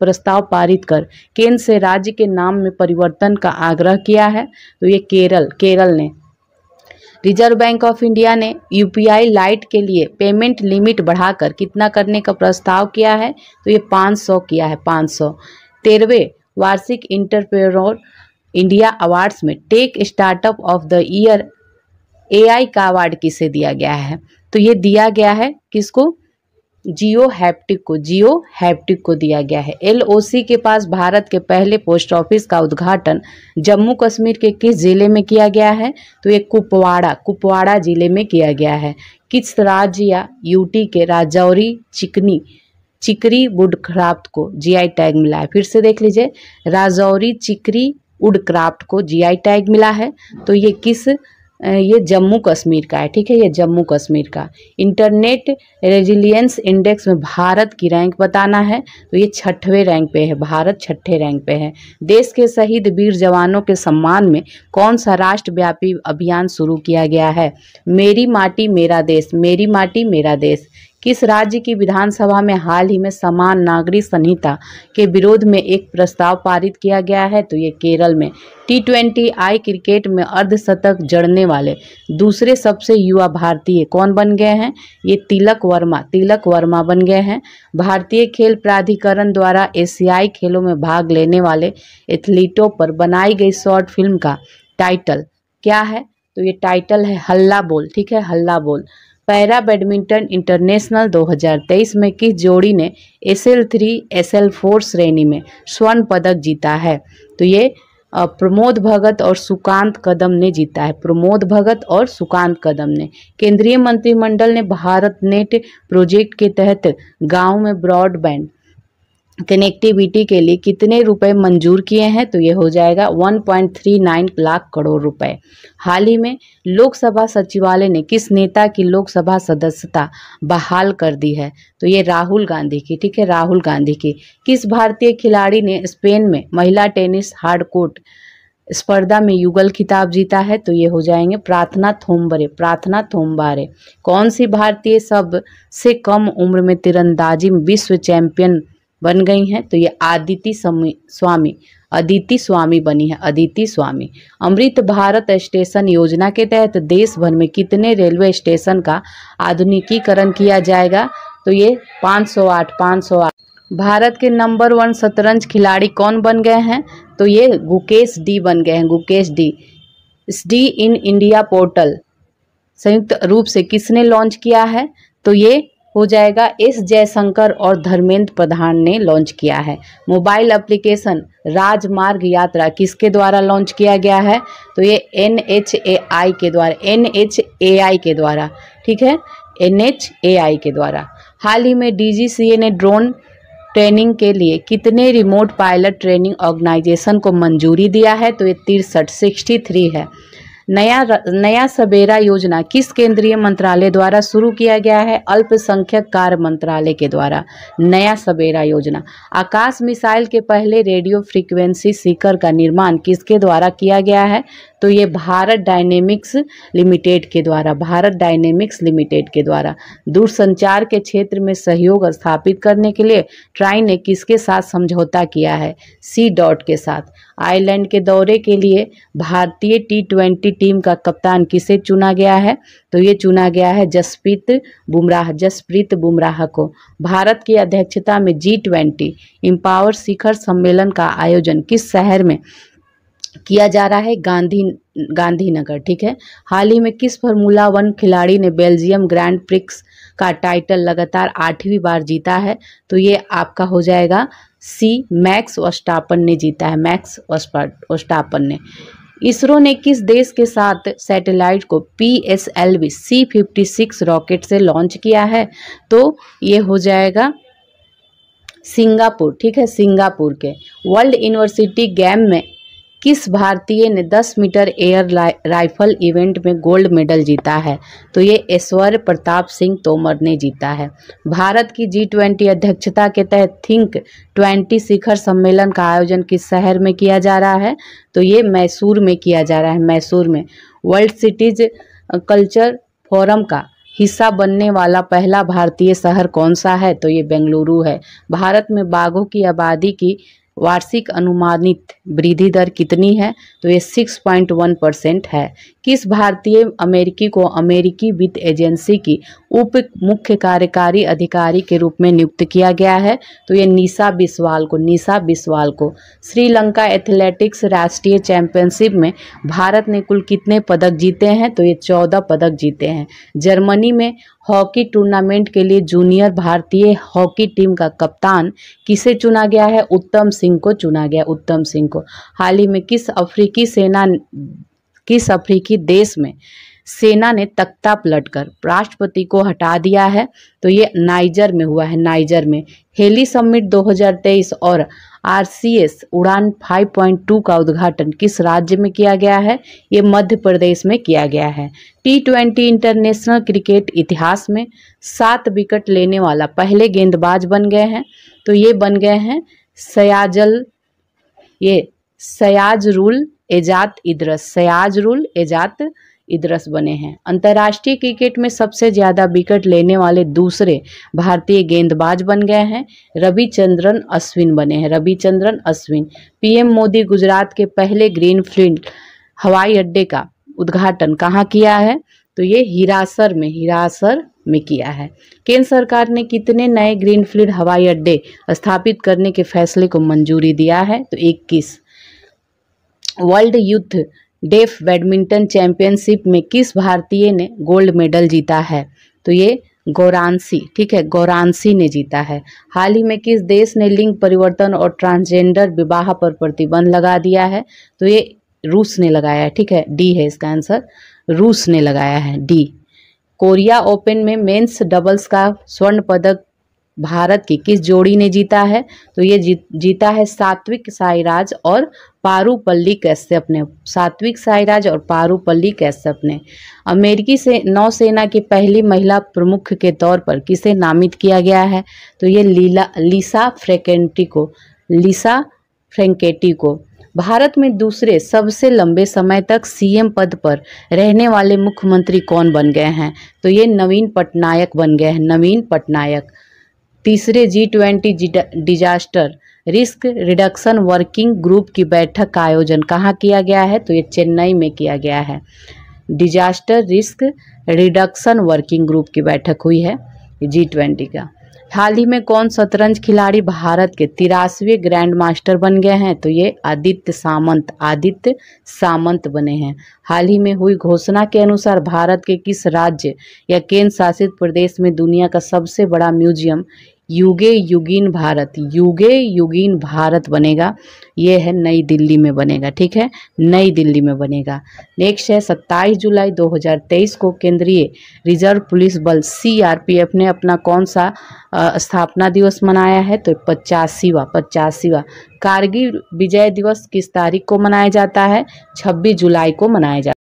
प्रस्ताव पारित कर केंद्र से राज्य के नाम में परिवर्तन का आग्रह किया है? तो ये केरल ने। रिजर्व बैंक ऑफ इंडिया ने यूपीआई लाइट के लिए पेमेंट लिमिट बढ़ाकर कितना करने का प्रस्ताव किया है? तो ये 500 किया है, 500। 13वें वार्षिक एंटरप्रेन्योर इंडिया अवार्ड्स में tech startup of the year AI का अवार्ड किसे दिया गया है? तो ये दिया गया है किसको? जियो हैप्टिक को दिया गया है। एलओसी के पास भारत के पहले पोस्ट ऑफिस का उद्घाटन जम्मू कश्मीर के किस जिले में किया गया है? तो ये कुपवाड़ा जिले में किया गया है। किस राज्य या यूटी के राजौरी चिकरी वुडक्राफ्ट को जीआई टैग मिला है? फिर से देख लीजिए, राजौरी चिकरी वुडक्राफ्ट को जीआई टैग मिला है। तो ये जम्मू कश्मीर का है, ठीक है, ये जम्मू कश्मीर का। इंटरनेट रेजिलियंस इंडेक्स में भारत की रैंक बताना है। तो ये 6वें रैंक पे है, भारत 6ठे रैंक पे है। देश के शहीद वीर जवानों के सम्मान में कौन सा राष्ट्रव्यापी अभियान शुरू किया गया है? मेरी माटी मेरा देश, मेरी माटी मेरा देश। किस राज्य की विधानसभा में हाल ही में समान नागरिक संहिता के विरोध में एक प्रस्ताव पारित किया गया है? तो ये केरल में। T20I क्रिकेट में अर्धशतक जड़ने वाले दूसरे सबसे युवा भारतीय कौन बन गए हैं? ये तिलक वर्मा बन गए हैं। भारतीय खेल प्राधिकरण द्वारा एशियाई खेलों में भाग लेने वाले एथलीटों पर बनाई गई शॉर्ट फिल्म का टाइटल क्या है? तो ये टाइटल है हल्ला बोल, ठीक है, हल्ला बोल। पैरा बैडमिंटन इंटरनेशनल 2023 में किस जोड़ी ने SL3 SL4 श्रेणी में स्वर्ण पदक जीता है? तो ये प्रमोद भगत और सुकांत कदम ने जीता है, प्रमोद भगत और सुकांत कदम ने। केंद्रीय मंत्रिमंडल ने भारत नेट प्रोजेक्ट के तहत गांव में ब्रॉडबैंड कनेक्टिविटी के लिए कितने रुपए मंजूर किए हैं? तो ये हो जाएगा 1.39 लाख करोड़ रुपए। हाल ही में लोकसभा सचिवालय ने किस नेता की लोकसभा सदस्यता बहाल कर दी है? तो ये राहुल गांधी की, ठीक है, राहुल गांधी की। किस भारतीय खिलाड़ी ने स्पेन में महिला टेनिस हार्डकोर्ट स्पर्धा में युगल खिताब जीता है? तो ये हो जाएंगे प्रार्थना थोम्बारे। कौन सी भारतीय सबसे कम उम्र में तीरंदाजी में विश्व चैंपियन बन गई हैं? तो ये अदिति स्वामी बनी है, अदिति स्वामी। अमृत भारत स्टेशन योजना के तहत देश भर में कितने रेलवे स्टेशन का आधुनिकीकरण किया जाएगा? तो ये 508। भारत के नंबर 1 शतरंज खिलाड़ी कौन बन गए हैं? तो ये गुकेश डी बन गए हैं, Gukesh D in India portal संयुक्त रूप से किसने लॉन्च किया है? तो ये हो जाएगा S जयशंकर और धर्मेंद्र प्रधान ने लॉन्च किया है। मोबाइल एप्लीकेशन राजमार्ग यात्रा किसके द्वारा लॉन्च किया गया है? तो ये NHAI के द्वारा, ठीक है, NHAI के द्वारा। हाल ही में DGCA ने ड्रोन ट्रेनिंग के लिए कितने रिमोट पायलट ट्रेनिंग ऑर्गेनाइजेशन को मंजूरी दिया है? तो ये 63 है। नया सवेरा योजना किस केंद्रीय मंत्रालय द्वारा शुरू किया गया है? अल्पसंख्यक कार्य मंत्रालय के द्वारा नया सवेरा योजना। आकाश मिसाइल के पहले रेडियो फ्रीक्वेंसी सीकर का निर्माण किसके द्वारा किया गया है? तो ये भारत डायनेमिक्स लिमिटेड के द्वारा। दूरसंचार के क्षेत्र में सहयोग स्थापित करने के लिए ट्राई ने किसके साथ समझौता किया है? C.डॉट के साथ। आयरलैंड के दौरे के लिए भारतीय T20 टीम का कप्तान किसे चुना गया है? तो ये चुना गया है जसप्रीत बुमराह को। भारत की अध्यक्षता में G20 एम्पावर शिखर सम्मेलन का आयोजन किस शहर में किया जा रहा है? गांधीनगर, ठीक है। हाल ही में किस फार्मूला 1 खिलाड़ी ने बेल्जियम ग्रैंड प्रिक्स का टाइटल लगातार 8वीं बार जीता है? तो ये आपका हो जाएगा C, मैक्स वर्स्टापन ने जीता है, मैक्स वर्स्टापन ने। इसरो ने किस देश के साथ सैटेलाइट को PSLV C56 रॉकेट से लॉन्च किया है? तो ये हो जाएगा सिंगापुर, ठीक है, सिंगापुर के। वर्ल्ड यूनिवर्सिटी गेम में किस भारतीय ने 10 मीटर एयर राइफल इवेंट में गोल्ड मेडल जीता है? तो ये ऐश्वर्य प्रताप सिंह तोमर ने जीता है। भारत की G20 अध्यक्षता के तहत थिंक 20 शिखर सम्मेलन का आयोजन किस शहर में किया जा रहा है? तो ये मैसूर में किया जा रहा है, मैसूर में। वर्ल्ड सिटीज कल्चर फोरम का हिस्सा बनने वाला पहला भारतीय शहर कौन सा है? तो ये बेंगलुरु है। भारत में बाघों की आबादी की वार्षिक अनुमानित वृद्धि दर कितनी है? तो ये 6.1% है। किस भारतीय अमेरिकी को अमेरिकी वित्त एजेंसी की उप मुख्य कार्यकारी अधिकारी के रूप में नियुक्त किया गया है? तो ये निशा बिस्वाल को। श्रीलंका एथलेटिक्स राष्ट्रीय चैंपियनशिप में भारत ने कुल कितने पदक जीते हैं? तो ये 14 पदक जीते हैं। जर्मनी में हॉकी टूर्नामेंट के लिए जूनियर भारतीय हॉकी टीम का कप्तान किसे चुना गया है? उत्तम सिंह को चुना गया, उत्तम सिंह को। हाल ही में किस अफ्रीकी देश में सेना ने तख्ता पलटकर राष्ट्रपति को हटा दिया है? तो ये नाइजर में हुआ है, नाइजर में। हेली समिट 2023 और RCS उड़ान 5.2 का उद्घाटन किस राज्य में किया गया है? ये मध्य प्रदेश में किया गया है। T20 इंटरनेशनल क्रिकेट इतिहास में 7 विकेट लेने वाला पहले गेंदबाज बन गए हैं। तो ये बन गए हैं सयाजरुल एजात इदरस बने हैं। अंतर्राष्ट्रीय क्रिकेट में सबसे ज्यादा विकेट लेने वाले दूसरे भारतीय गेंदबाज बन गए हैं, रविचंद्रन अश्विन बने हैं, रविचंद्रन अश्विन। PM मोदी गुजरात के पहले ग्रीनफील्ड हवाई अड्डे का उद्घाटन कहाँ किया है? तो ये हिरासर में किया है। केंद्र सरकार ने कितने नए ग्रीनफील्ड हवाई अड्डे स्थापित करने के फैसले को मंजूरी दिया है? तो 21। World youth deaf badminton championship में किस भारतीय ने गोल्ड मेडल जीता है? तो ये गौरांशी, ठीक है, गौरांशी ने जीता है। हाल ही में किस देश ने लिंग परिवर्तन और ट्रांसजेंडर विवाह पर प्रतिबंध लगा दिया है? तो ये रूस ने लगाया है, ठीक है, डी है इसका आंसर, रूस ने लगाया है, डी। कोरिया ओपन में मेंस डबल्स का स्वर्ण पदक भारत की किस जोड़ी ने जीता है? तो ये जीता है सात्विक साईराज और पारुपल्ली कश्यप ने, सात्विक साईराज और पारुपल्ली कश्यप ने। अमेरिकी से नौसेना की पहली महिला प्रमुख के तौर पर किसे नामित किया गया है? तो ये लिसा फ्रैंकेटी को। भारत में दूसरे सबसे लंबे समय तक CM पद पर रहने वाले मुख्यमंत्री कौन बन गए हैं? तो ये नवीन पटनायक बन गए हैं, नवीन पटनायक। तीसरे G20 disaster risk reduction working group की बैठक का आयोजन कहाँ किया गया है? तो ये चेन्नई में किया गया है। Disaster risk reduction working group की बैठक हुई है G20 का। हाल ही में कौन शतरंज खिलाड़ी भारत के 83वें ग्रैंड मास्टर बन गए हैं? तो ये आदित्य सामंत बने हैं। हाल ही में हुई घोषणा के अनुसार भारत के किस राज्य या केंद्र शासित प्रदेश में दुनिया का सबसे बड़ा म्यूजियम युगे युगीन भारत बनेगा? ये है नई दिल्ली में बनेगा, ठीक है, नई दिल्ली में बनेगा। नेक्स्ट है 27 जुलाई 2023 को केंद्रीय रिजर्व पुलिस बल CRPF ने अपना कौन सा स्थापना दिवस मनाया है? तो 85वां। कारगिल विजय दिवस किस तारीख को मनाया जाता है? 26 जुलाई को मनाया जाता है।